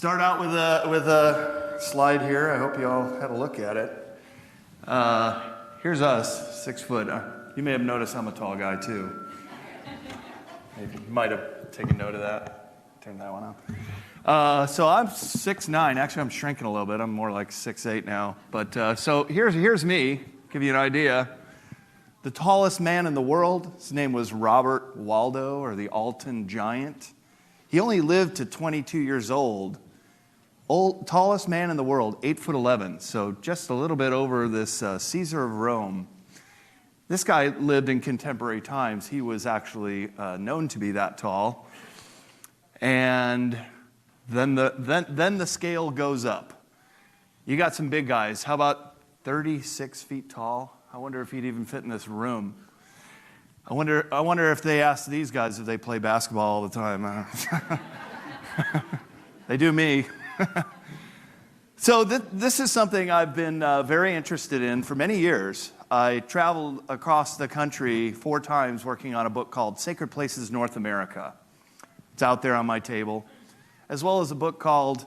Start out with a slide here. I hope you all had a look at it. Here's us, 6 foot. You may have noticed I'm a tall guy too. Maybe you might have taken note of that. Turn that one on. So I'm 6'9". Actually, I'm shrinking a little bit. I'm more like 6'8" now. But so here's me. Give you an idea. The tallest man in the world. His name was Robert Waldo, or the Olsen giant. He only lived to 22 years old. Tallest man in the world, 8'11", so just a little bit over this Caesar of Rome. This guy lived in contemporary times. He was actually known to be that tall. And then the scale goes up. You got some big guys. How about 36 feet tall? I wonder if he'd even fit in this room. I wonder if they ask these guys if they play basketball all the time. They do me. So this is something I've been very interested in for many years. I traveled across the country 4 times working on a book called Sacred Places North America. It's out there on my table, as well as a book called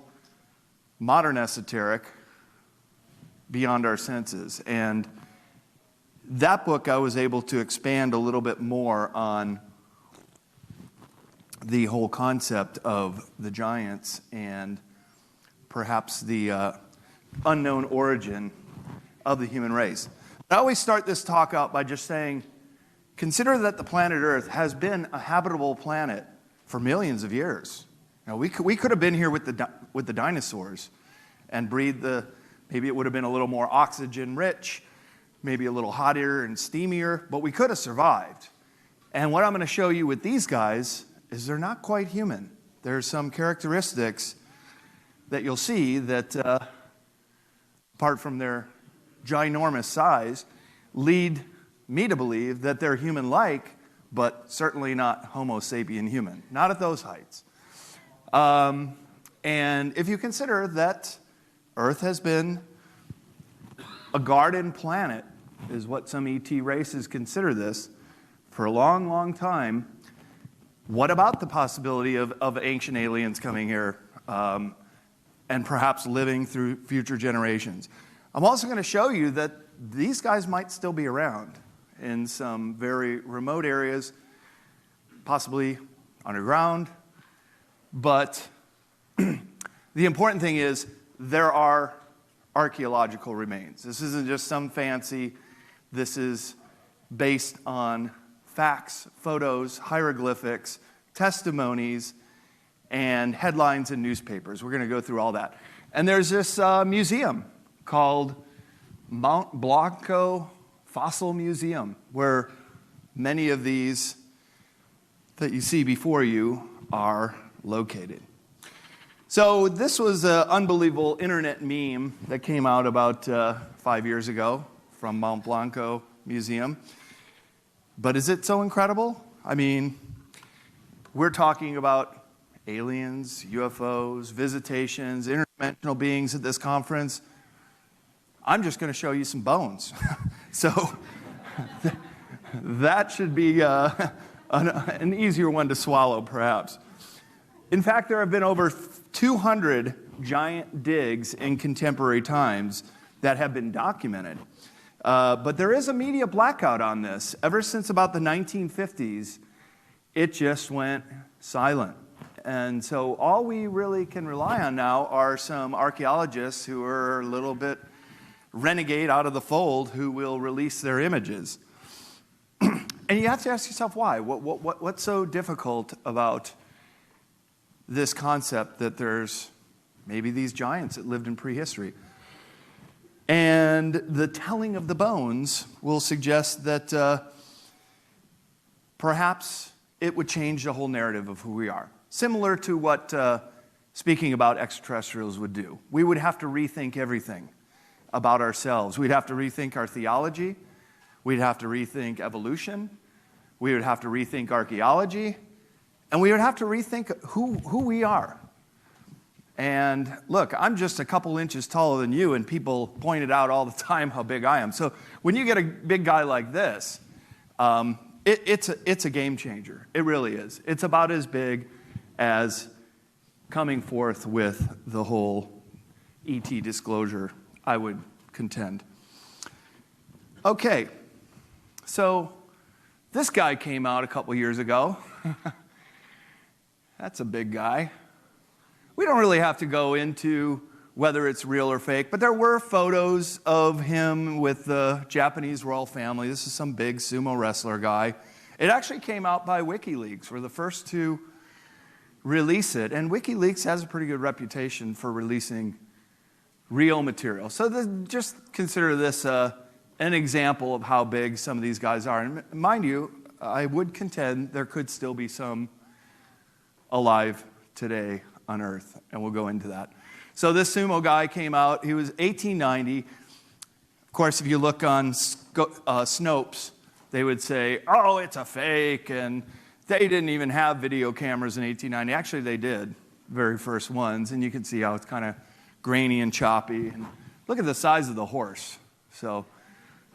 Modern Esoteric, Beyond Our Senses. And that book I was able to expand a little bit more on the whole concept of the giants and perhaps the unknown origin of the human race. I always start this talk out by just saying, consider that the planet Earth has been a habitable planet for millions of years. You know, we could have been here with the dinosaurs and breathed maybe it would have been a little more oxygen rich, maybe a little hotter and steamier, but we could have survived. And what I'm going to show you with these guys is they're not quite human. There's some characteristics that you'll see that, apart from their ginormous size, lead me to believe that they're human-like, but certainly not Homo sapien human, not at those heights. And if you consider that Earth has been a garden planet, is what some ET races consider this, for a long, long time, what about the possibility of ancient aliens coming here and perhaps living through future generations? I'm also going to show you that these guys might still be around in some very remote areas, possibly underground. But the important thing is there are archaeological remains. This isn't just some fancy. This is based on facts, photos, hieroglyphics, testimonies, and headlines in newspapers. We're going to go through all that. And there's this museum called Mount Blanco Fossil Museum, where many of these that you see before you are located. So this was an unbelievable internet meme that came out about 5 years ago from Mount Blanco Museum. But is it so incredible? I mean, we're talking about aliens, UFOs, visitations, interdimensional beings at this conference. I'm just going to show you some bones. So that should be an easier one to swallow, perhaps. In fact, there have been over 200 giant digs in contemporary times that have been documented. But there is a media blackout on this. Ever since about the 1950s, it just went silent. And so all we really can rely on now are some archaeologists who are a little bit renegade out of the fold who will release their images. And you have to ask yourself why. What's so difficult about this concept that there's maybe these giants that lived in prehistory? And the telling of the bones will suggest that perhaps it would change the whole narrative of who we are. Similar to what speaking about extraterrestrials would do. We would have to rethink everything about ourselves. We'd have to rethink our theology. We'd have to rethink evolution. We would have to rethink archaeology. And we would have to rethink who we are. And look, I'm just a couple inches taller than you, and people pointed out all the time how big I am. So when you get a big guy like this, it's a game changer. It really is. It's about as big as coming forth with the whole ET disclosure, I would contend. Okay, so this guy came out a couple years ago. That's a big guy. We don't really have to go into whether it's real or fake, but there were photos of him with the Japanese royal family. This is some big sumo wrestler guy. It actually came out by WikiLeaks. We're the first to release it, and WikiLeaks has a pretty good reputation for releasing real material. So just consider this an example of how big some of these guys are. And mind you, I would contend there could still be some alive today on Earth, and we'll go into that. So this sumo guy came out. He was 1890. Of course, if you look on Snopes, they would say, oh, it's a fake, and they didn't even have video cameras in 1890. Actually, they did, very first ones, and you can see how it's kind of grainy and choppy. And look at the size of the horse. So,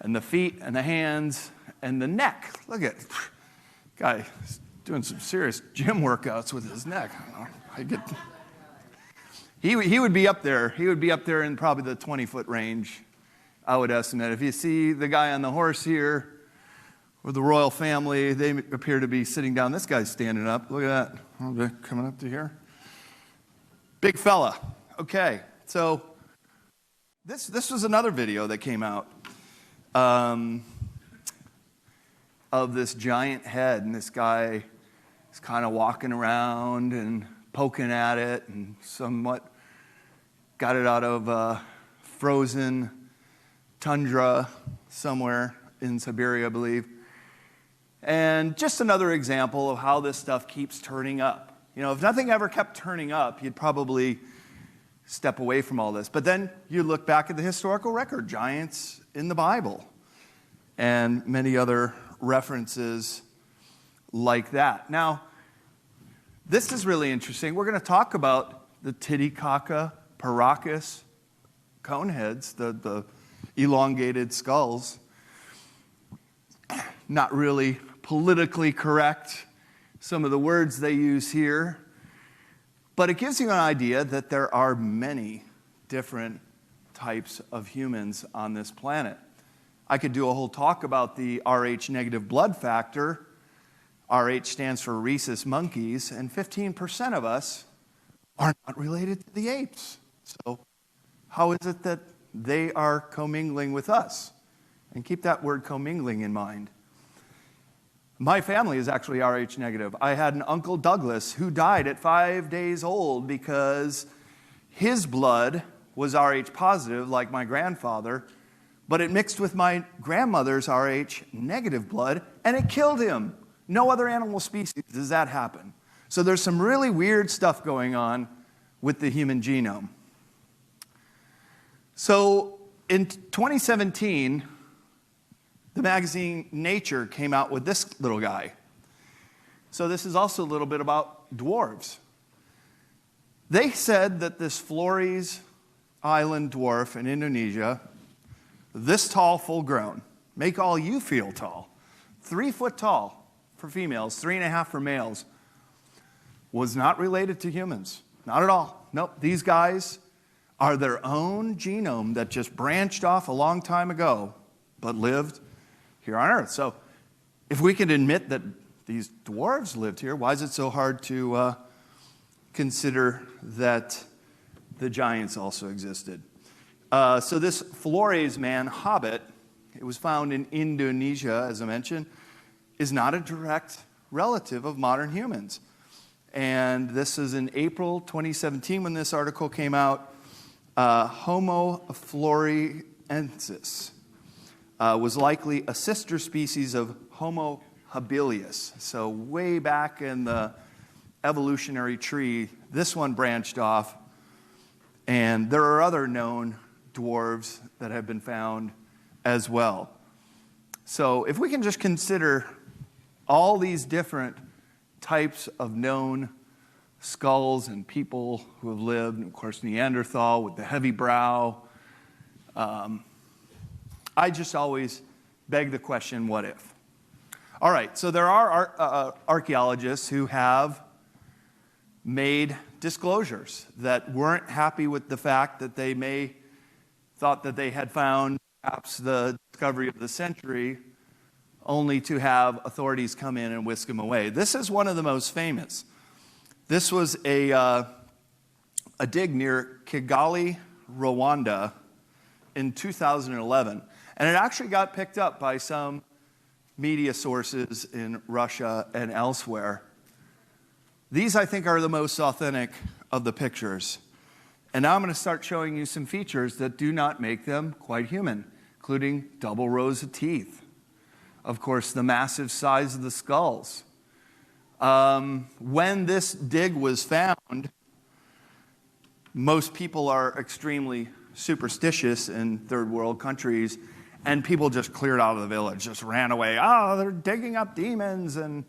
and the feet and the hands and the neck. Look at it. Guy is doing some serious gym workouts with his neck. He would be up there. He would be up there in probably the 20-foot range, I would estimate. If you see the guy on the horse here, or the royal family, they appear to be sitting down. This guy's standing up. Look at that. Oh, coming up to here. Big fella. Okay, so this was another video that came out of this giant head, and this guy is kind of walking around and poking at it, and somewhat got it out of frozen tundra somewhere in Siberia, I believe. And just another example of how this stuff keeps turning up. You know, if nothing ever kept turning up, you'd probably step away from all this. But then you look back at the historical record, giants in the Bible, and many other references like that. Now, this is really interesting. We're going to talk about the Titicaca Paracas coneheads, the elongated skulls. Not really politically correct, some of the words they use here, but it gives you an idea that there are many different types of humans on this planet. I could do a whole talk about the Rh negative blood factor. Rh stands for rhesus monkeys, and 15% of us are not related to the apes. So how is it that they are commingling with us? And keep that word commingling in mind. My family is actually Rh negative. I had an Uncle Douglas who died at 5 days old because his blood was Rh positive, like my grandfather, but it mixed with my grandmother's Rh negative blood, and it killed him. No other animal species does that happen. So there's some really weird stuff going on with the human genome. So in 2017, the magazine Nature came out with this little guy. So this is also a little bit about dwarves. They said that this Flores Island dwarf in Indonesia, this tall, full grown, make all you feel tall, 3 foot tall for females, 3.5 for males, was not related to humans. Not at all. Nope, these guys are their own genome that just branched off a long time ago, but lived here on Earth. So if we can admit that these dwarves lived here, why is it so hard to consider that the giants also existed? So this Flores man, hobbit, it was found in Indonesia, as I mentioned, is not a direct relative of modern humans. And this is in April 2017 when this article came out. Homo floresiensis was likely a sister species of Homo habilis. So way back in the evolutionary tree, this one branched off. And there are other known dwarves that have been found as well. So if we can just consider all these different types of known skulls and people who have lived, and of course Neanderthal with the heavy brow, I just always beg the question, what if? All right, so there are archaeologists who have made disclosures that weren't happy with the fact that they thought that they had found perhaps the discovery of the century, only to have authorities come in and whisk them away. This is one of the most famous. This was a dig near Kigali, Rwanda in 2011. And it actually got picked up by some media sources in Russia and elsewhere. These, I think, are the most authentic of the pictures. And now I'm going to start showing you some features that do not make them quite human, including double rows of teeth. Of course, the massive size of the skulls. When this dig was found, most people are extremely superstitious in third world countries, and people just cleared out of the village, just ran away. Oh, they're digging up demons. And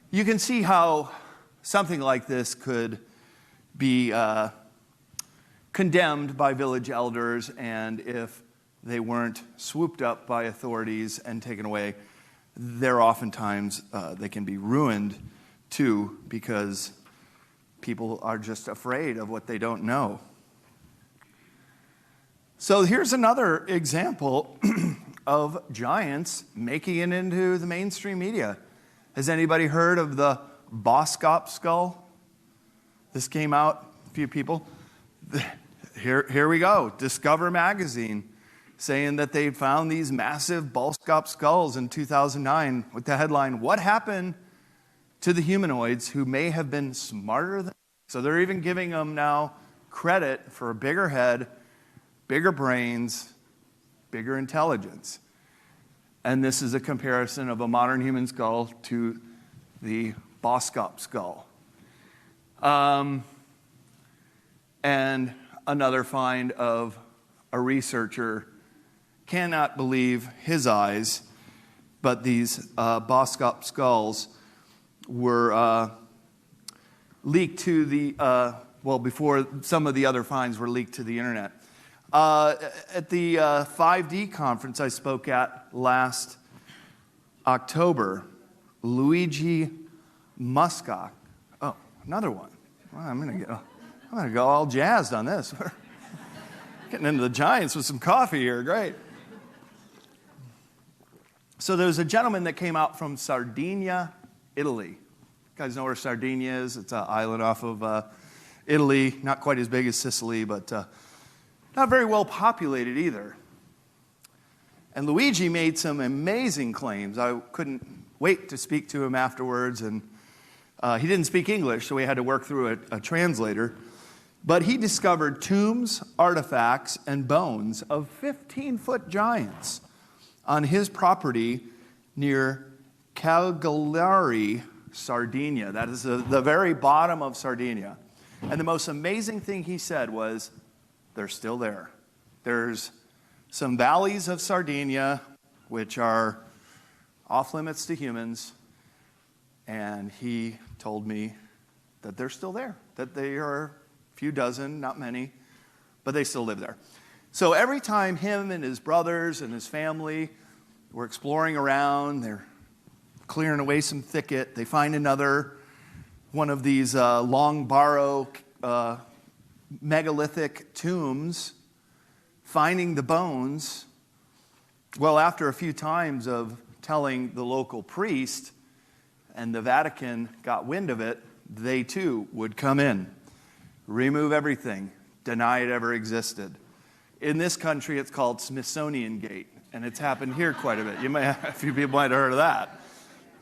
you can see how something like this could be condemned by village elders, and if they weren't swooped up by authorities and taken away, oftentimes they can be ruined too, because people are just afraid of what they don't know. So here's another example of giants making it into the mainstream media. Has anybody heard of the Boskop skull? This came out, a few people. Here we go. Discover magazine saying that they found these massive Boskop skulls in 2009 with the headline, "What happened to the humanoids who may have been smarter than..." So they're even giving them now credit for a bigger head, bigger brains, bigger intelligence. And this is a comparison of a modern human skull to the Boskop skull. And another find of a researcher cannot believe his eyes, but these Boskop skulls were leaked to the, before some of the other finds were leaked to the internet. At the 5D conference I spoke at last October, Luigi Muscock, another one. Well, I'm gonna go all jazzed on this. We're getting into the giants with some coffee here, great. So there was a gentleman that came out from Sardinia, Italy. You guys know where Sardinia is? It's an island off of Italy, not quite as big as Sicily, but not very well populated either. And Luigi made some amazing claims. I couldn't wait to speak to him afterwards, and he didn't speak English, so we had to work through a translator. But he discovered tombs, artifacts, and bones of 15-foot giants on his property near Cagliari, Sardinia. That is the very bottom of Sardinia. And the most amazing thing he said was, they're still there. There's some valleys of Sardinia which are off limits to humans, and he told me that they're still there, that they are a few dozen, not many, but they still live there. So every time him and his brothers and his family were exploring around, they're clearing away some thicket, they find another one of these long barrow megalithic tombs, finding the bones. Well, after a few times of telling the local priest, and the Vatican got wind of it, they too would come in, remove everything, deny it ever existed. In this country, it's called Smithsonian Gate, and it's happened here quite a bit. A few people might have heard of that.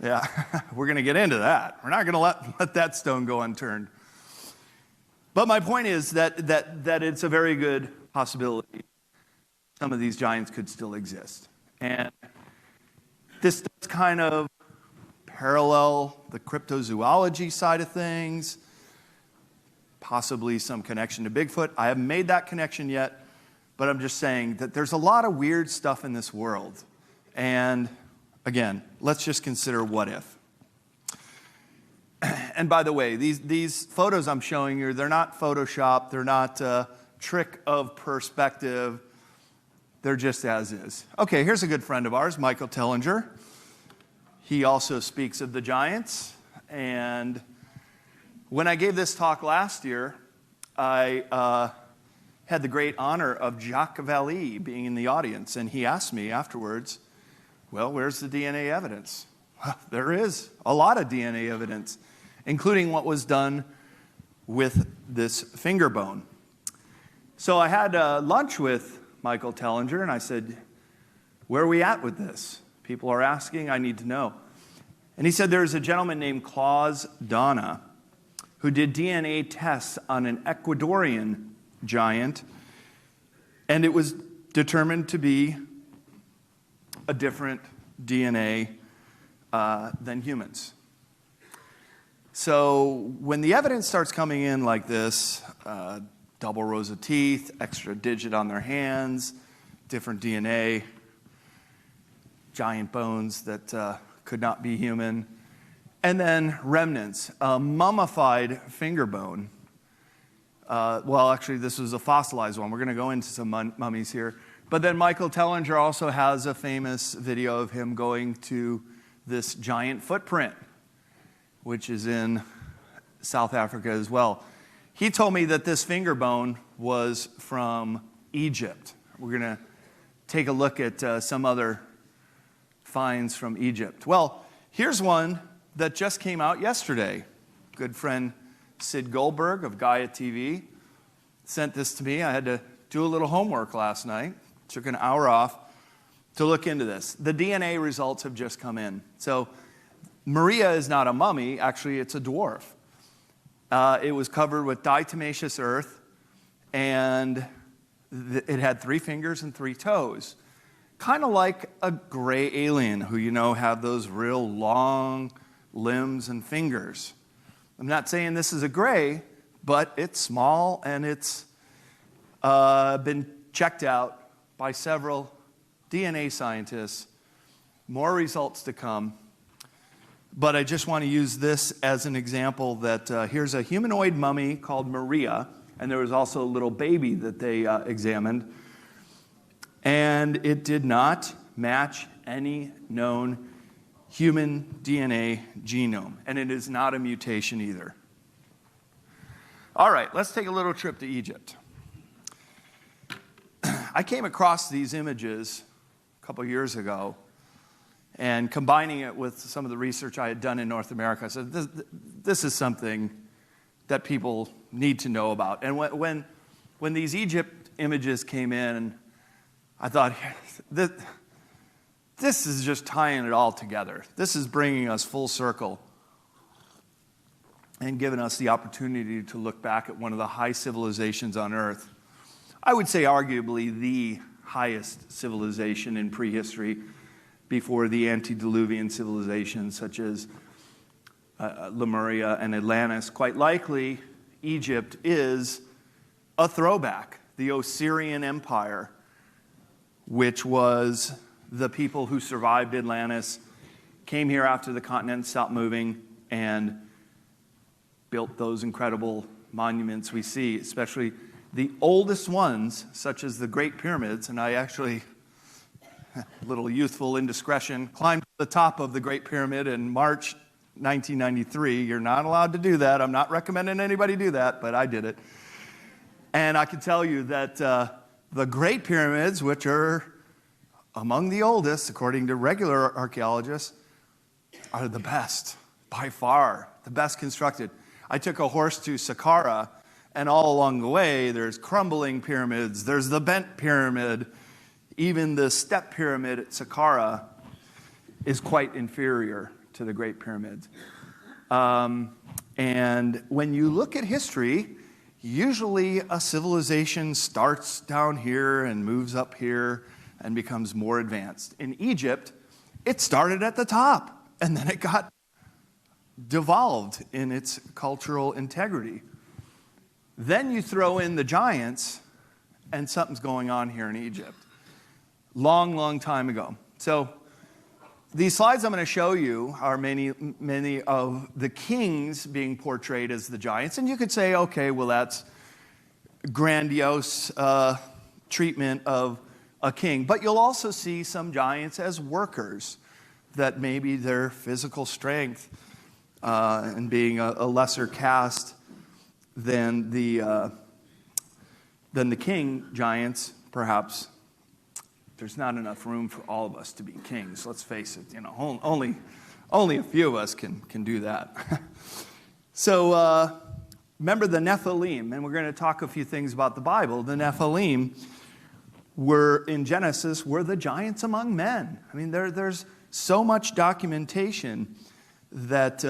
Yeah, we're going to get into that. We're not going to let that stone go unturned. But my point is that it's a very good possibility some of these giants could still exist. And this does kind of parallel the cryptozoology side of things, possibly some connection to Bigfoot. I haven't made that connection yet, but I'm just saying that there's a lot of weird stuff in this world. And again, let's just consider what if. And by the way, these photos I'm showing you, they're not Photoshop, they're not a trick of perspective, they're just as is. Okay, here's a good friend of ours, Michael Tellinger. He also speaks of the giants, and When I gave this talk last year, I had the great honor of Jacques Vallée being in the audience, and he asked me afterwards, well, where's the DNA evidence? Well, there is a lot of DNA evidence, including what was done with this finger bone. So I had lunch with Michael Tellinger, and I said, where are we at with this? People are asking, I need to know. And he said there's a gentleman named Claus Donna who did DNA tests on an Ecuadorian giant, and it was determined to be a different DNA than humans. So when the evidence starts coming in like this, double rows of teeth, extra digit on their hands, different DNA, giant bones that could not be human, and then remnants, a mummified finger bone. Well, actually, this was a fossilized one. We're going to go into some mummies here. But then Michael Tellinger also has a famous video of him going to this giant footprint, which is in South Africa as well. He told me that this finger bone was from Egypt. We're going to take a look at some other finds from Egypt. Well, here's one that just came out yesterday. Good friend Sid Goldberg of Gaia TV sent this to me. I had to do a little homework last night. Took an hour off to look into this. The DNA results have just come in. So Maria is not a mummy. Actually, it's a dwarf. It was covered with diatomaceous earth, and it had 3 fingers and 3 toes. Kind of like a gray alien who, have those real long limbs and fingers. I'm not saying this is a gray, but it's small, and it's been checked out by several DNA scientists. More results to come. But I just want to use this as an example that here's a humanoid mummy called Maria, and there was also a little baby that they examined. And it did not match any known human DNA genome. And it is not a mutation either. All right, let's take a little trip to Egypt. I came across these images a couple years ago, and combining it with some of the research I had done in North America, I said, this is something that people need to know about. And when these Egypt images came in, I thought, this is just tying it all together. This is bringing us full circle and giving us the opportunity to look back at one of the high civilizations on Earth. I would say arguably the highest civilization in prehistory before the antediluvian civilizations such as Lemuria and Atlantis. Quite likely, Egypt is a throwback. The Osirian Empire, which was the people who survived Atlantis, came here after the continent stopped moving and built those incredible monuments we see, especially the oldest ones, such as the Great Pyramids. And I actually, a little youthful indiscretion, climbed to the top of the Great Pyramid in March 1993. You're not allowed to do that. I'm not recommending anybody do that, but I did it. And I can tell you that the Great Pyramids, which are among the oldest, according to regular archaeologists, are the best, by far, the best constructed. I took a horse to Saqqara, and all along the way, there's crumbling pyramids, there's the bent pyramid, even the step pyramid at Saqqara is quite inferior to the Great Pyramids. And when you look at history, usually a civilization starts down here and moves up here and becomes more advanced. In Egypt, it started at the top, and then it got devolved in its cultural integrity. Then you throw in the giants, and something's going on here in Egypt. Long, long time ago. So these slides I'm going to show you are many of the kings being portrayed as the giants. And you could say, okay, well, that's grandiose treatment of a king. But you'll also see some giants as workers, that maybe their physical strength and being a lesser caste than the king giants, perhaps there's not enough room for all of us to be kings. Let's face it, only a few of us can do that. So remember the Nephilim, and we're going to talk a few things about the Bible. The Nephilim in Genesis were the giants among men. I mean, there's so much documentation that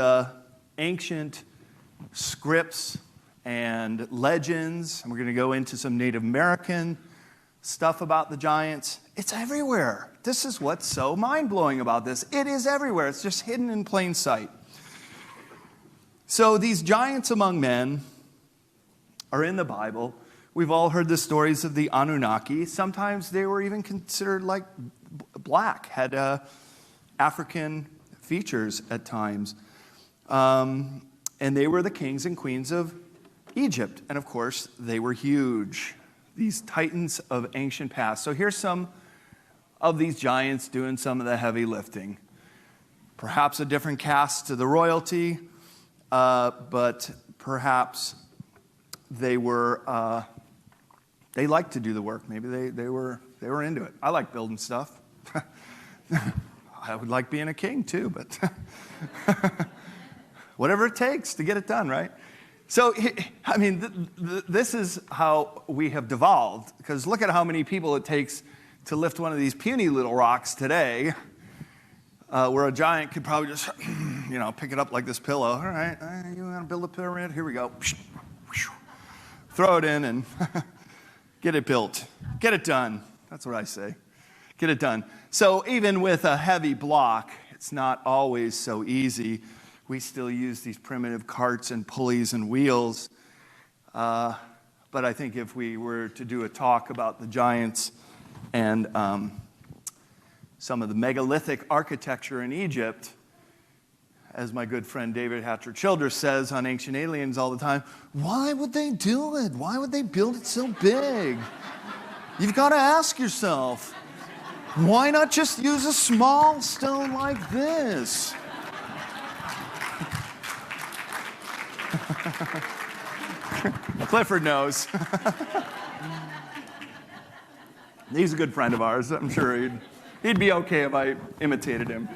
ancient scripts and legends, and we're going to go into some Native American stuff about the giants. It's everywhere. This is what's so mind-blowing about this. It is everywhere. It's just hidden in plain sight. So these giants among men are in the Bible. We've all heard the stories of the Anunnaki. Sometimes they were even considered like black, had African features at times. And they were the kings and queens of Egypt. And of course, they were huge, these titans of ancient past. So here's some of these giants doing some of the heavy lifting. Perhaps a different caste to the royalty, but perhaps they liked to do the work. Maybe they were into it. I like building stuff. I would like being a king too, but whatever it takes to get it done, right? So, I mean, this is how we have devolved, because look at how many people it takes to lift one of these puny little rocks today, where a giant could probably just, pick it up like this pillow. All right, you want to build a pyramid? Here we go. Throw it in and get it built. Get it done. That's what I say. Get it done. So even with a heavy block, it's not always so easy. We still use these primitive carts and pulleys and wheels. But I think if we were to do a talk about the giants and some of the megalithic architecture in Egypt, as my good friend David Hatcher Childers says on Ancient Aliens all the time, why would they do it? Why would they build it so big? You've got to ask yourself, why not just use a small stone like this? Clifford knows. He's a good friend of ours. I'm sure he'd be okay if I imitated him.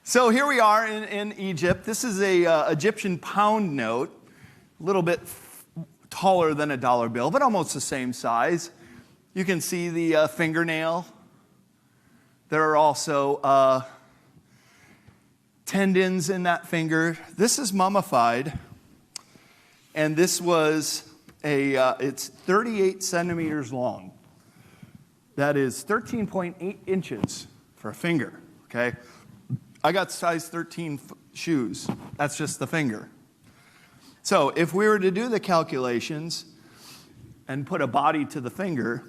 So here we are in Egypt. This is a Egyptian pound note, a little bit taller than a dollar bill, but almost the same size. You can see the fingernail. There are also tendons in that finger. This is mummified, and this was it's 38 centimeters long. That is 13.8 inches for a finger, okay? I got size 13 shoes. That's just the finger. So if we were to do the calculations and put a body to the finger,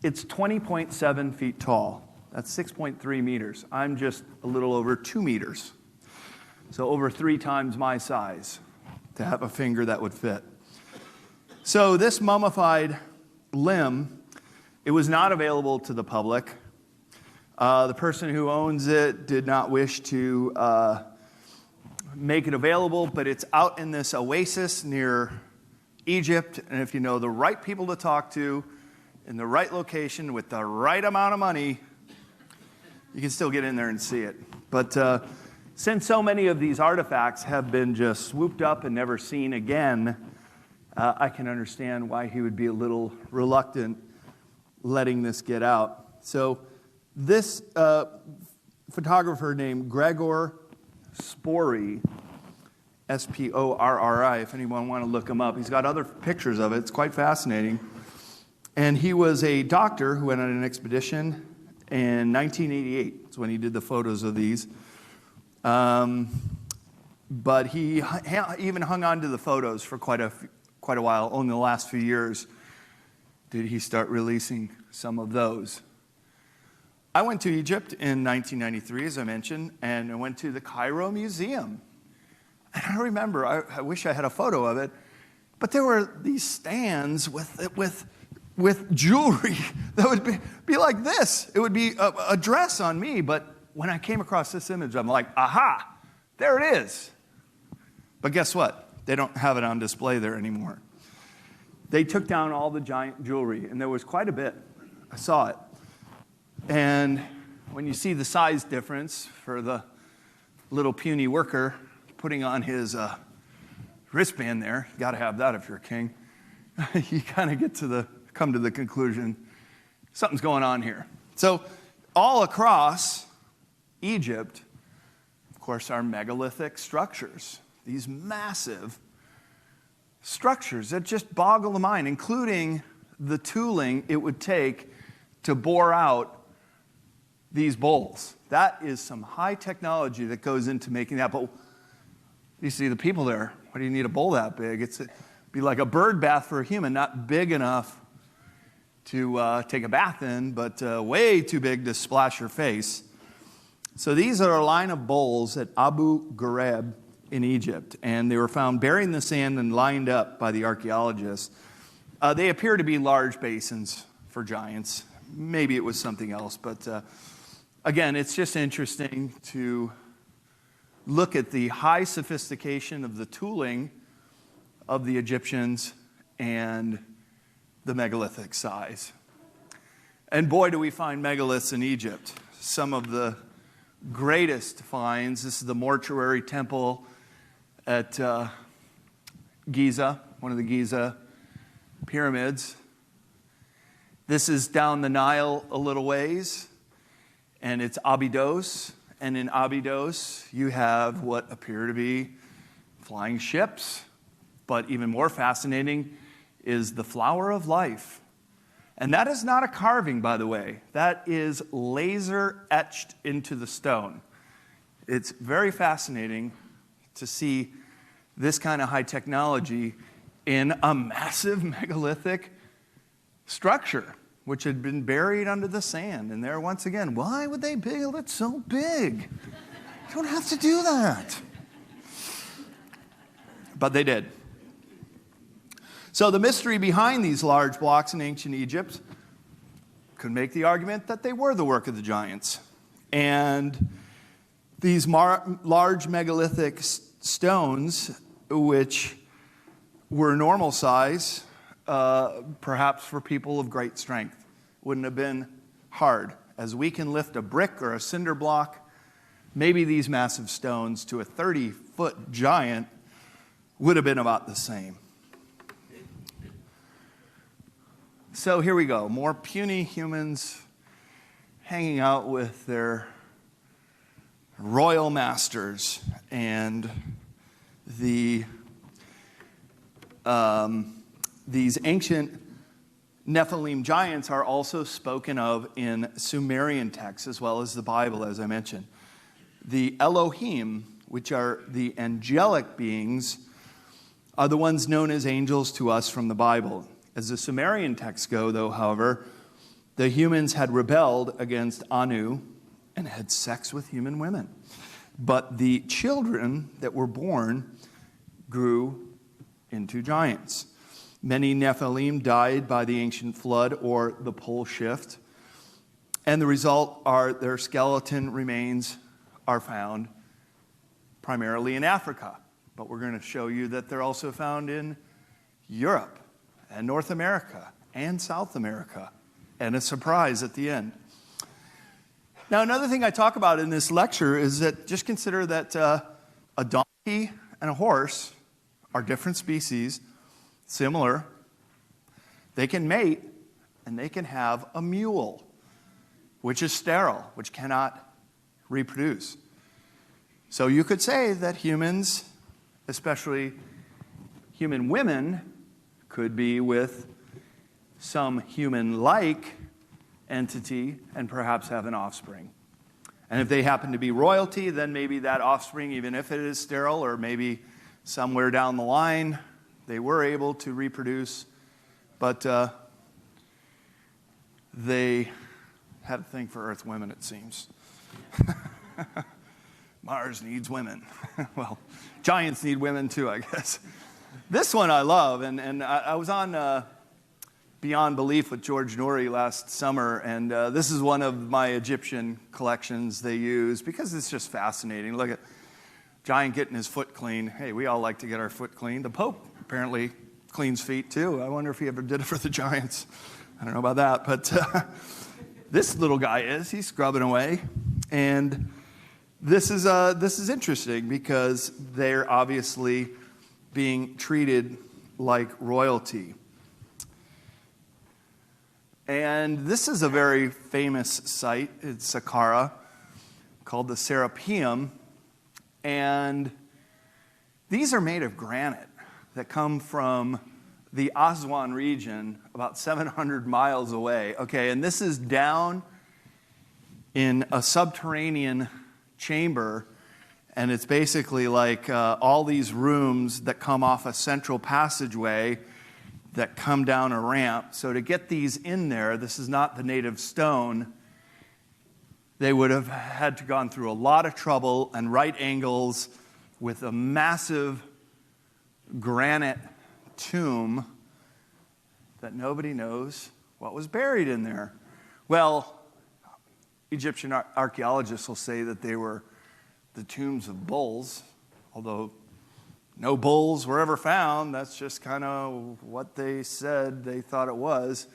it's 20.7 feet tall. That's 6.3 meters. I'm just a little over 2 meters. So over 3 times my size to have a finger that would fit. So this mummified limb, it was not available to the public. The person who owns it did not wish to make it available, but it's out in this oasis near Egypt. And if you know the right people to talk to, in the right location, with the right amount of money, you can still get in there and see it. But since so many of these artifacts have been just swooped up and never seen again, I can understand why he would be a little reluctant letting this get out. So this photographer named Gregor Sporri, S-P-O-R-R-I, if anyone want to look him up. He's got other pictures of it. It's quite fascinating. And he was a doctor who went on an expedition in 1988. That's when he did the photos of these. But he even hung on to the photos for quite a while. Only in the last few years did he start releasing some of those. I went to Egypt in 1993, as I mentioned, and I went to the Cairo Museum. And I remember, I wish I had a photo of it, but there were these stands with jewelry that would be like this. It would be a dress on me, but when I came across this image, I'm like, aha, there it is. But guess what? They don't have it on display there anymore. They took down all the giant jewelry, and there was quite a bit. I saw it. And when you see the size difference for the little puny worker putting on his wristband there, you got to have that if you're a king, you kind of come to the conclusion, something's going on here. So all across Egypt, of course, are megalithic structures, these massive structures that just boggle the mind, including the tooling it would take to bore out these bowls. That is some high technology that goes into making that. But you see the people there, why do you need a bowl that big? It'd be like a bird bath for a human, not big enough to take a bath in, but way too big to splash your face. So these are a line of bowls at Abu Ghraib in Egypt, and they were found buried in the sand and lined up by the archaeologists. They appear to be large basins for giants. Maybe it was something else, but again, it's just interesting to look at the high sophistication of the tooling of the Egyptians and the megalithic size. And boy, do we find megaliths in Egypt. Some of the greatest finds. This is the mortuary temple at Giza, one of the Giza pyramids. This is down the Nile a little ways, and it's Abydos. And in Abydos, you have what appear to be flying ships. But even more fascinating is the flower of life. And that is not a carving, by the way. That is laser etched into the stone. It's very fascinating to see this kind of high technology in a massive megalithic structure, which had been buried under the sand. And there, once again, why would they build it so big? You don't have to do that. But they did. So the mystery behind these large blocks in ancient Egypt could make the argument that they were the work of the giants. And these large megalithic stones, which were normal size, perhaps for people of great strength, wouldn't have been hard. As we can lift a brick or a cinder block, maybe these massive stones to a 30-foot giant would have been about the same. So here we go, more puny humans hanging out with their royal masters, and these ancient Nephilim giants are also spoken of in Sumerian texts as well as the Bible, as I mentioned. The Elohim, which are the angelic beings, are the ones known as angels to us from the Bible. As the Sumerian texts go, though, however, the humans had rebelled against Anu and had sex with human women. But the children that were born grew into giants. Many Nephilim died by the ancient flood or the pole shift, and the result are their skeleton remains are found primarily in Africa. But we're going to show you that they're also found in Europe and North America and South America, and a surprise at the end. Now, another thing I talk about in this lecture is that just consider that a donkey and a horse are different species, similar. They can mate, and they can have a mule, which is sterile, which cannot reproduce. So you could say that humans, especially human women, could be with some human-like entity and perhaps have an offspring. And if they happen to be royalty, then maybe that offspring, even if it is sterile, or maybe somewhere down the line, they were able to reproduce, but they had a thing for Earth women, it seems. Mars needs women. Well, giants need women too, I guess. This one I love, and I was on beyond belief with George Norrie last summer, and this is one of my Egyptian collections they use because it's just fascinating. Look at giant getting his foot clean. Hey, we all like to get our foot cleaned. The Pope apparently cleans feet too. I wonder if he ever did it for the giants. I don't know about that, but this little guy he's scrubbing away, and this is interesting because they're obviously being treated like royalty. And this is a very famous site. It's Saqqara, called the Serapeum. And these are made of granite that come from the Aswan region, about 700 miles away. Okay, and this is down in a subterranean chamber, and it's basically like all these rooms that come off a central passageway that come down a ramp. So to get these in there, this is not the native stone. They would have had to gone through a lot of trouble and right angles with a massive granite tomb that nobody knows what was buried in there. Well, Egyptian archaeologists will say that they were the tombs of bulls, although no bulls were ever found. That's just kind of what they said they thought it was.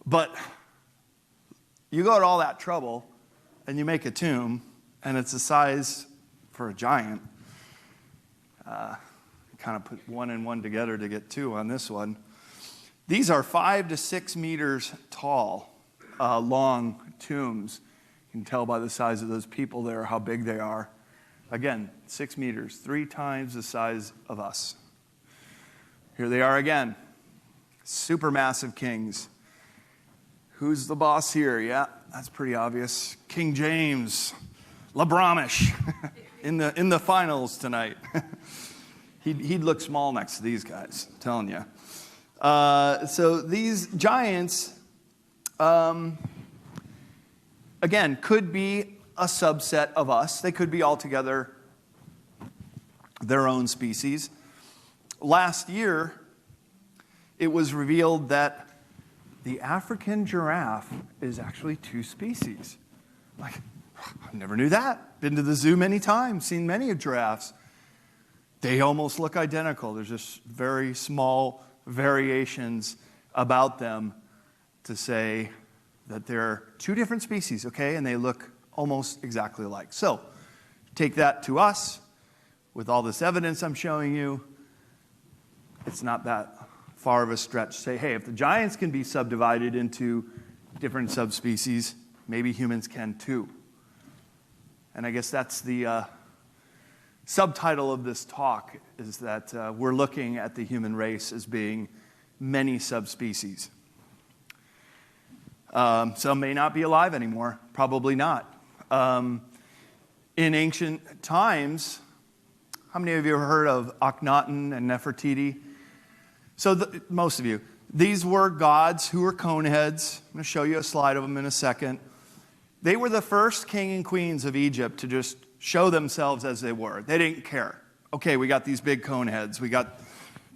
But you go to all that trouble and you make a tomb, and it's the size for a giant. Kind of put one and one together to get two on this one. These are 5 to 6 meters tall, long tombs. You can tell by the size of those people there how big they are. Again, 6 meters, 3 times the size of us. Here they are again. Supermassive kings. Who's the boss here? Yeah, that's pretty obvious. King James, Labramish, in the finals tonight. He'd look small next to these guys, I'm telling you. So these giants, again, could be a subset of us. They could be altogether their own species. Last year, it was revealed that the African giraffe is actually 2 species. Like, I never knew that. Been to the zoo many times, seen many giraffes. They almost look identical. There's just very small variations about them to say that they're 2 different species, okay? And they look almost exactly alike. So, take that to us. With all this evidence I'm showing you, it's not that far of a stretch to say, hey, if the giants can be subdivided into different subspecies, maybe humans can too. And I guess that's the subtitle of this talk, is that we're looking at the human race as being many subspecies. Some may not be alive anymore, probably not. In ancient times, how many of you have heard of Akhenaten and Nefertiti? So most of you. These were gods who were cone heads. I'm going to show you a slide of them in a second. They were the first king and queens of Egypt to just show themselves as they were. They didn't care. Okay, we got these big cone heads. We got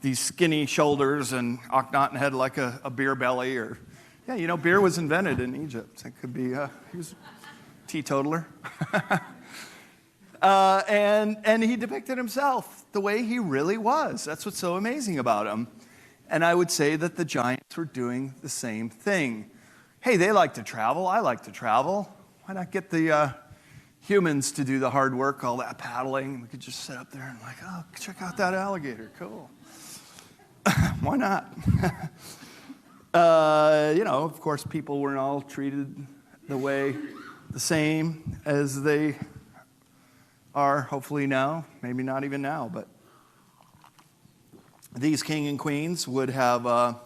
these skinny shoulders, and Akhenaten had like a beer belly. Or, yeah, you know, beer was invented in Egypt. It could be, he was a teetotaler. And he depicted himself the way he really was. That's what's so amazing about him. And I would say that the giants were doing the same thing. Hey, they like to travel. I like to travel. Why not get the humans to do the hard work, all that paddling? We could just sit up there and like, oh, check out that alligator. Cool. Why not? You know, of course, people weren't all treated the same as they are hopefully now. Maybe not even now, but these king and queens would have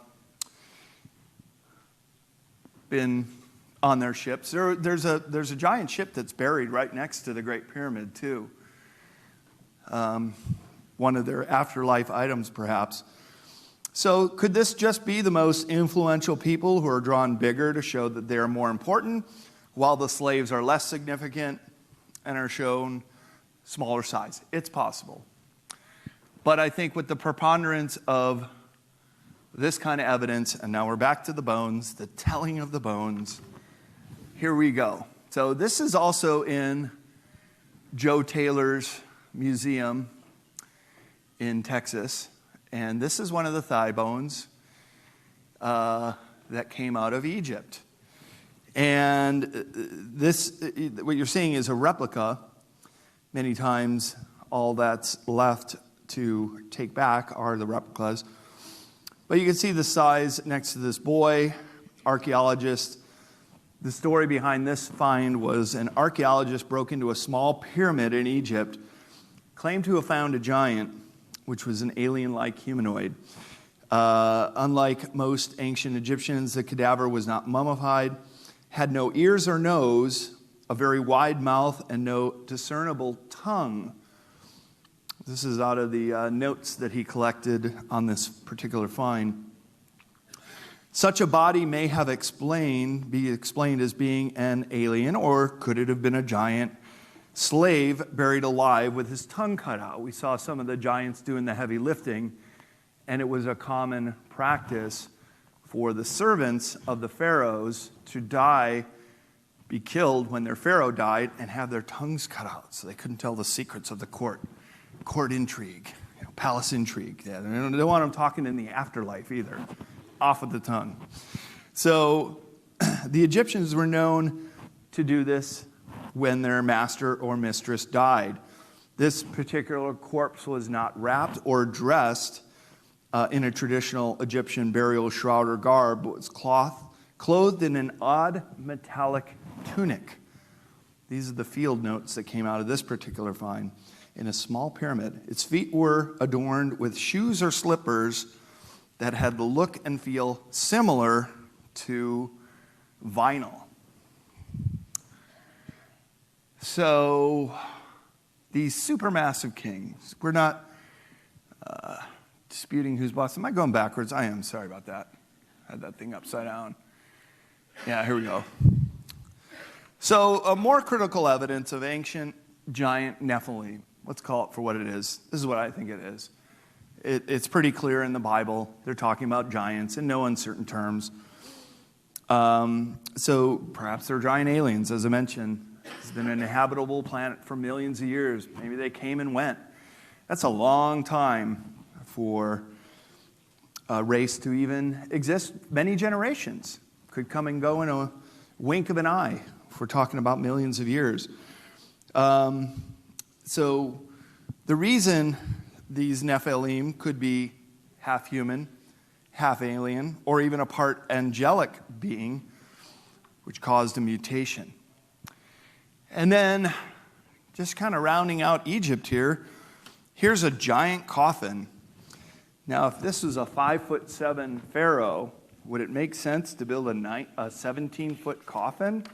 been on their ships. There's a giant ship that's buried right next to the Great Pyramid, too. One of their afterlife items, perhaps. So could this just be the most influential people who are drawn bigger to show that they are more important, while the slaves are less significant and are shown smaller size? It's possible. But I think with the preponderance of this kind of evidence, and now we're back to the bones, the telling of the bones. Here we go. So this is also in Joe Taylor's museum in Texas, and this is one of the thigh bones that came out of Egypt. And this, what you're seeing is a replica. Many times, all that's left to take back are the replicas. But you can see the size next to this boy, archaeologist. The story behind this find was an archaeologist broke into a small pyramid in Egypt, claimed to have found a giant, which was an alien-like humanoid. Unlike most ancient Egyptians, the cadaver was not mummified, had no ears or nose, a very wide mouth, and no discernible tongue. This is out of the notes that he collected on this particular find. Such a body may have be explained as being an alien, or could it have been a giant slave buried alive with his tongue cut out? We saw some of the giants doing the heavy lifting, and it was a common practice for the servants of the pharaohs to die, be killed when their pharaoh died, and have their tongues cut out so they couldn't tell the secrets of the court intrigue, palace intrigue. Yeah, they don't want them talking in the afterlife either. Off with the tongue. So the Egyptians were known to do this when their master or mistress died. This particular corpse was not wrapped or dressed in a traditional Egyptian burial shroud or garb, but was clothed in an odd metallic tunic. These are the field notes that came out of this particular find. In a small pyramid, its feet were adorned with shoes or slippers that had the look and feel similar to vinyl. So, these supermassive kings, we're not disputing who's boss. Am I going backwards? I am. Sorry about that. I had that thing upside down. Yeah, here we go. So, more critical evidence of ancient giant Nephilim. Let's call it for what it is. This is what I think it is. It's pretty clear in the Bible. They're talking about giants in no uncertain terms. So perhaps they're giant aliens, as I mentioned. It's been an inhabitable planet for millions of years. Maybe they came and went. That's a long time for a race to even exist. Many generations could come and go in a wink of an eye if we're talking about millions of years. So the reason these Nephilim could be half human, half alien, or even a part angelic being, which caused a mutation. And then, just kind of rounding out Egypt here, here's a giant coffin. Now, if this was a 5'7" pharaoh, would it make sense to build a 17-foot coffin?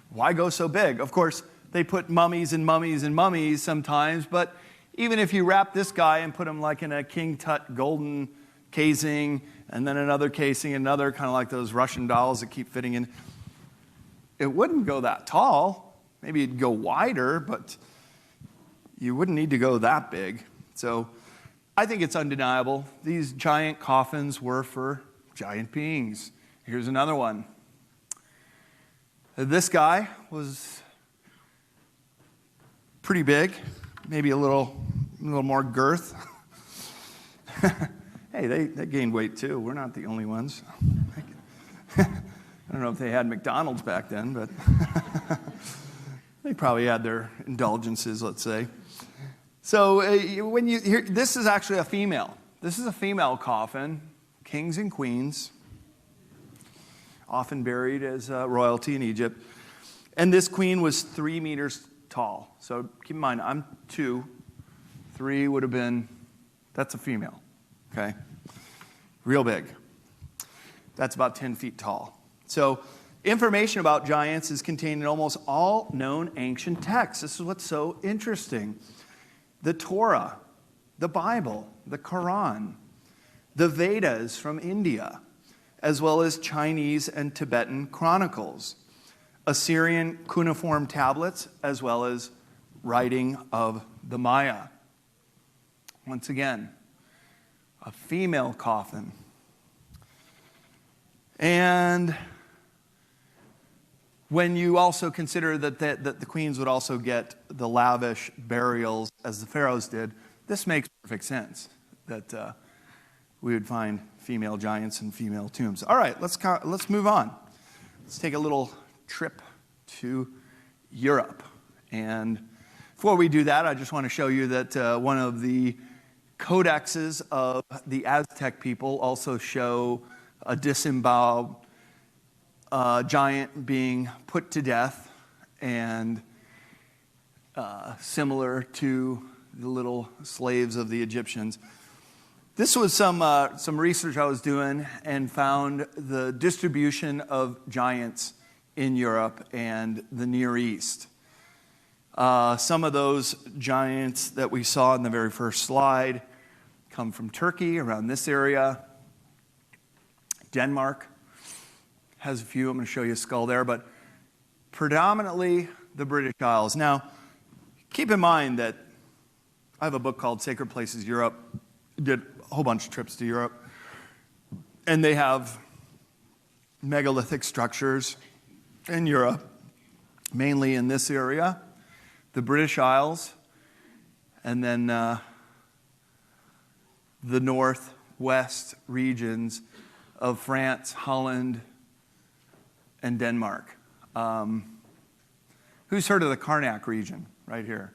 Why go so big? Of course, they put mummies and mummies and mummies sometimes, but even if you wrap this guy and put him like in a King Tut golden casing, and then another casing, another, kind of like those Russian dolls that keep fitting in, it wouldn't go that tall. Maybe it'd go wider, but you wouldn't need to go that big. So I think it's undeniable. These giant coffins were for giant beings. Here's another one. This guy was pretty big, maybe a little more girth. Hey, they gained weight too. We're not the only ones. I don't know if they had McDonald's back then, but they probably had their indulgences, let's say. So when you hear, this is actually a female. This is a female coffin, kings and queens, often buried as royalty in Egypt. And this queen was 3 meters tall. So keep in mind, I'm 2. 3 would have been, that's a female, okay? Real big. That's about 10 feet tall. So information about giants is contained in almost all known ancient texts. This is what's so interesting. The Torah, the Bible, the Quran, the Vedas from India, as well as Chinese and Tibetan chronicles, Assyrian cuneiform tablets, as well as writing of the Maya. Once again, a female coffin. And when you also consider that the queens would also get the lavish burials as the pharaohs did, this makes perfect sense that we would find female giants and female tombs. All right, let's move on. Let's take a little trip to Europe. And before we do that, I just want to show you that one of the codexes of the Aztec people also show a disemboweled giant being put to death, and similar to the little slaves of the Egyptians. This was some research I was doing and found the distribution of giants in Europe and the Near East. Some of those giants that we saw in the very first slide come from Turkey, around this area. Denmark has a few. I'm going to show you a skull there, but predominantly the British Isles. Now, keep in mind that I have a book called Sacred Places Europe. Did a whole bunch of trips to Europe. And they have megalithic structures in Europe, mainly in this area, the British Isles, and then the northwest regions of France, Holland, and Denmark. Who's heard of the Karnak region right here?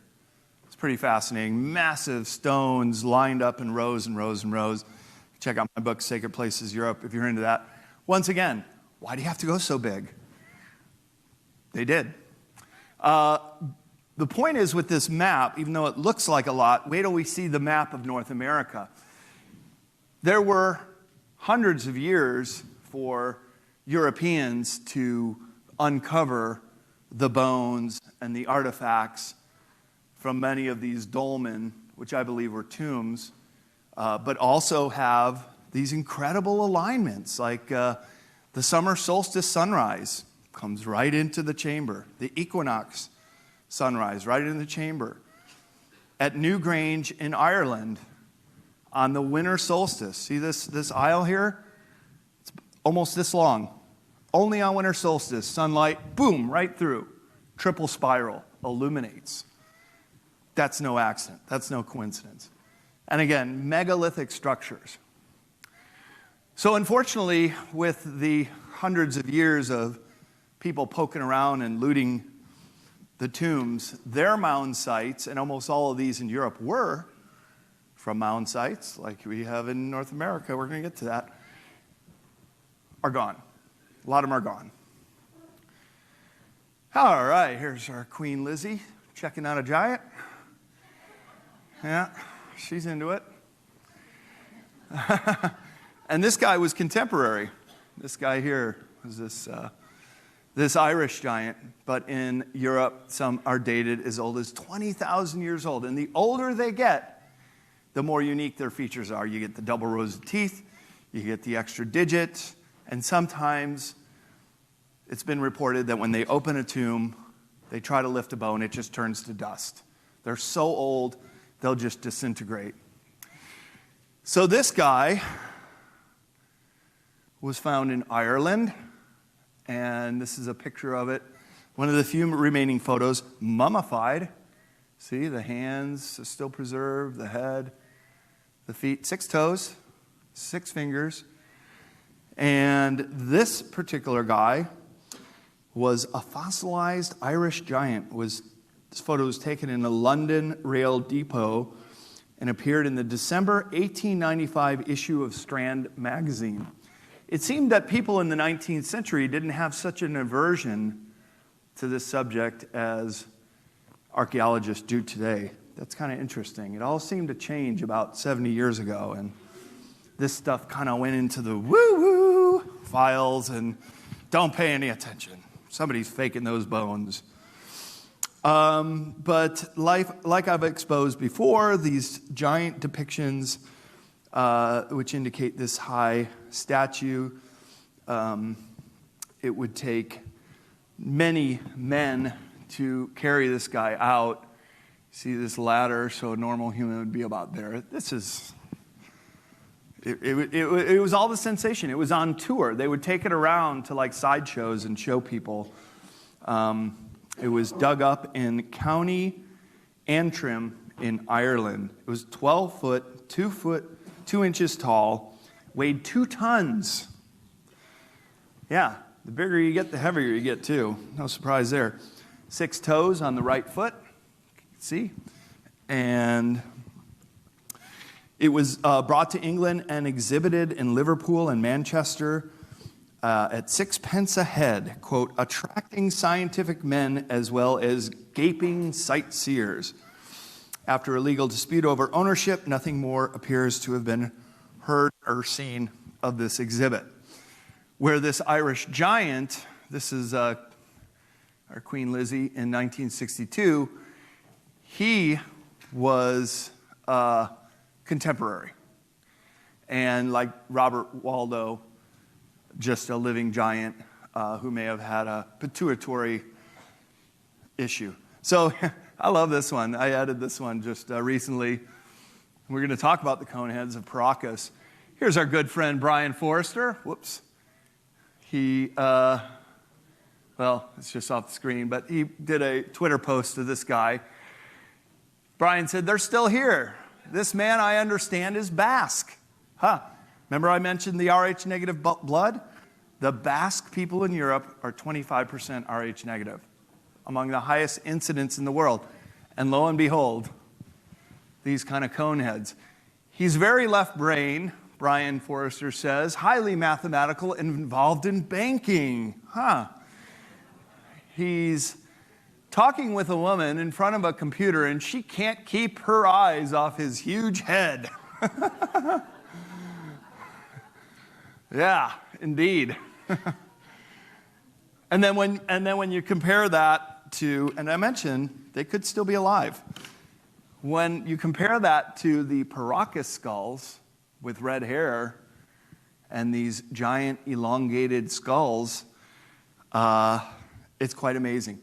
It's pretty fascinating. Massive stones lined up in rows and rows and rows. Check out my book, Sacred Places Europe, if you're into that. Once again, why do you have to go so big? They did. The point is with this map, even though it looks like a lot, wait till we see the map of North America. There were hundreds of years for Europeans to uncover the bones and the artifacts from many of these dolmen, which I believe were tombs, but also have these incredible alignments, like the summer solstice sunrise comes right into the chamber, the equinox sunrise right into the chamber. At Newgrange in Ireland, on the winter solstice, see this aisle here? It's almost this long. Only on winter solstice, sunlight, boom, right through. Triple spiral, illuminates. That's no accident. That's no coincidence. And again, megalithic structures. So unfortunately, with the hundreds of years of people poking around and looting the tombs, their mound sites, and almost all of these in Europe were from mound sites, like we have in North America, we're going to get to that, are gone. A lot of them are gone. All right, here's our Queen Lizzie checking out a giant. Yeah, she's into it. And this guy was contemporary. This guy here was this Irish giant, but in Europe, some are dated as old as 20,000 years old. And the older they get, the more unique their features are. You get the double rows of teeth, you get the extra digit, and sometimes it's been reported that when they open a tomb, they try to lift a bone, it just turns to dust. They're so old, they'll just disintegrate. So this guy was found in Ireland, and this is a picture of it. One of the few remaining photos, mummified. See, the hands are still preserved, the head, the feet, 6 toes, 6 fingers. And this particular guy was a fossilized Irish giant. This photo was taken in a London rail depot and appeared in the December 1895 issue of Strand magazine. It seemed that people in the 19th century didn't have such an aversion to this subject as archaeologists do today. That's kind of interesting. It all seemed to change about 70 years ago, and this stuff kind of went into the woo-woo files and don't pay any attention. Somebody's faking those bones. But like I've exposed before, these giant depictions, which indicate this high statue, it would take many men to carry this guy out. See this ladder, so a normal human would be about there. This is It was all the sensation. It was on tour. They would take it around to like sideshows and show people. It was dug up in County Antrim in Ireland. It was 12 foot, 2 inches tall, weighed 2 tons. Yeah, the bigger you get, the heavier you get too. No surprise there. 6 toes on the right foot, see? And it was brought to England and exhibited in Liverpool and Manchester at 6 pence a head, quote, attracting scientific men as well as gaping sightseers. After a legal dispute over ownership, nothing more appears to have been heard or seen of this exhibit. Where this Irish giant, this is our Queen Lizzie in 1962, he was contemporary. And like Robert Waldo, just a living giant who may have had a pituitary issue. So I love this one. I added this one just recently. We're going to talk about the coneheads of Paracas. Here's our good friend Brian Forrester. Whoops. He, well, it's just off the screen, but he did a Twitter post to this guy. Brian said, they're still here. This man, I understand, is Basque. Remember I mentioned the Rh negative blood? The Basque people in Europe are 25% Rh negative, among the highest incidence in the world. And lo and behold, these kind of coneheads. He's very left brain, Brian Forrester says, highly mathematical and involved in banking. He's talking with a woman in front of a computer, and she can't keep her eyes off his huge head. Yeah, indeed. And then when you compare that to, and I mentioned they could still be alive. When you compare that to the Paracas skulls with red hair and these giant elongated skulls, it's quite amazing.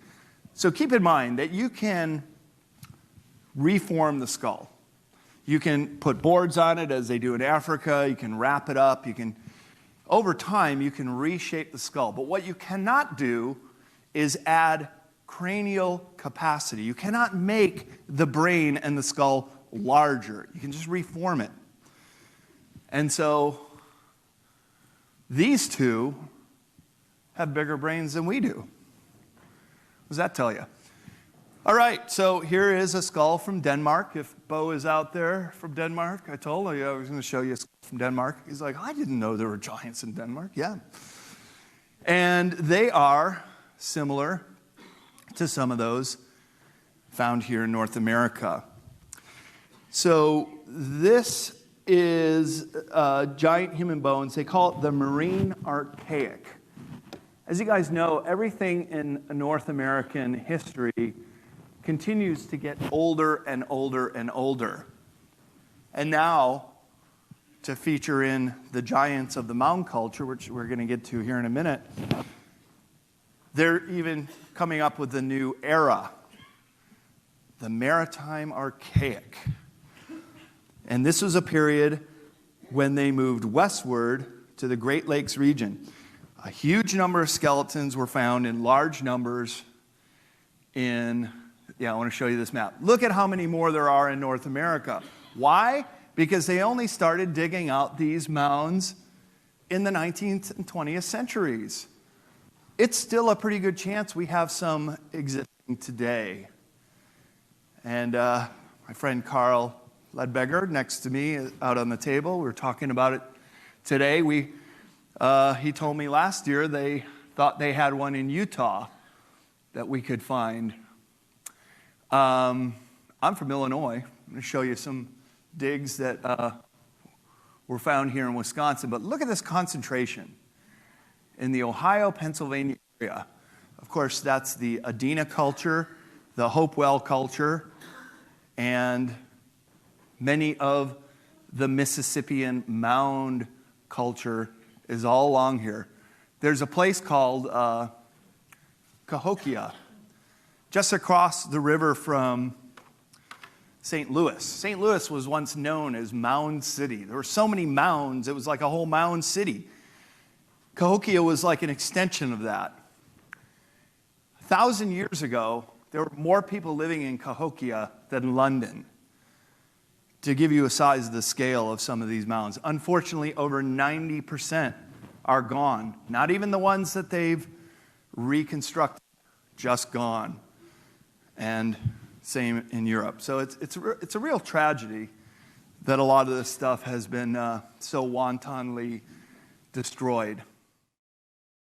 So keep in mind that you can reform the skull. You can put boards on it as they do in Africa. You can wrap it up. Over time, you can reshape the skull. But what you cannot do is add cranial capacity. You cannot make the brain and the skull larger. You can just reform it. And so these two have bigger brains than we do. What does that tell you? All right, so here is a skull from Denmark. If Bo is out there from Denmark, I told him I was going to show you a skull from Denmark. He's like, I didn't know there were giants in Denmark. Yeah. And they are similar to some of those found here in North America. So this is giant human bones. They call it the marine archaic. As you guys know, everything in North American history continues to get older and older and older. And now, to feature in the giants of the mound culture, which we're going to get to here in a minute, they're even coming up with a new era, the Maritime Archaic. And this was a period when they moved westward to the Great Lakes region. A huge number of skeletons were found in large numbers I want to show you this map. Look at how many more there are in North America. Why? Because they only started digging out these mounds in the 19th and 20th centuries. It's still a pretty good chance we have some existing today. And my friend Carl Ledbecker next to me out on the table, we were talking about it today. He told me last year they thought they had one in Utah that we could find. I'm from Illinois. I'm going to show you some digs that were found here in Wisconsin. But look at this concentration in the Ohio, Pennsylvania area. Of course, that's the Adena culture, the Hopewell culture, and many of the Mississippian mound culture is all along here. There's a place called Cahokia, just across the river from St. Louis. St. Louis was once known as Mound City. There were so many mounds, it was like a whole mound city. Cahokia was like an extension of that. 1,000 years ago, there were more people living in Cahokia than London, to give you a size of the scale of some of these mounds. Unfortunately, over 90% are gone. Not even the ones that they've reconstructed, just gone. And same in Europe. So it's a real tragedy that a lot of this stuff has been so wantonly destroyed.